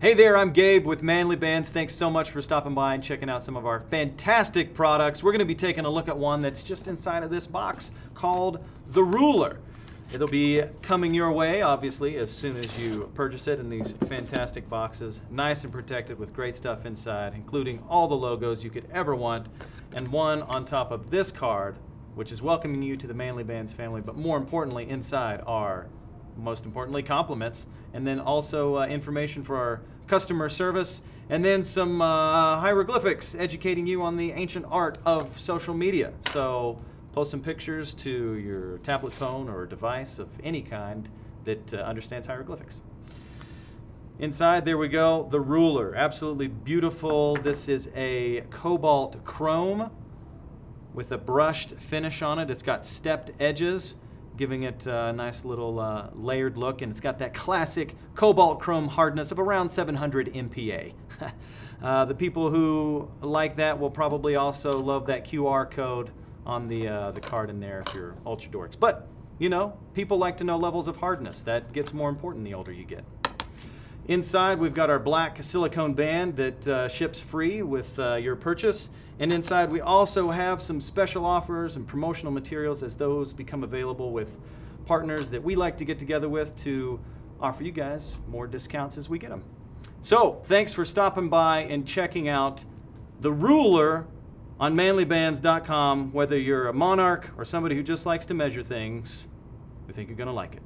Hey there, I'm Gabe with Manly Bands. Thanks so much for stopping by and checking out some of our fantastic products. We're going to be taking a look at one that's just inside of this box called the ruler. It'll be coming your way, obviously, as soon as you purchase it in these fantastic boxes. Nice and protected with great stuff inside, including all the logos you could ever want, and one on top of this card, which is welcoming you to the Manly Bands family, but more importantly, inside are, most importantly, compliments, and then also information for our customer service, and then some hieroglyphics educating you on the ancient art of social media. So post some pictures to your tablet phone or device of any kind that understands hieroglyphics. Inside, there we go, the ruler. Absolutely beautiful. This is a cobalt chrome with a brushed finish on it. It's got stepped edges, giving it a nice little layered look, and it's got that classic cobalt chrome hardness of around 700 MPa. The people who like that will probably also love that QR code on the card in there if you're ultra dorks. But, you know, people like to know levels of hardness. That gets more important the older you get. Inside, we've got our black silicone band that ships free with your purchase. And inside, we also have some special offers and promotional materials as those become available with partners that we like to get together with to offer you guys more discounts as we get them. So, thanks for stopping by and checking out the ruler on manlybands.com. Whether you're a monarch or somebody who just likes to measure things, we think you're going to like it.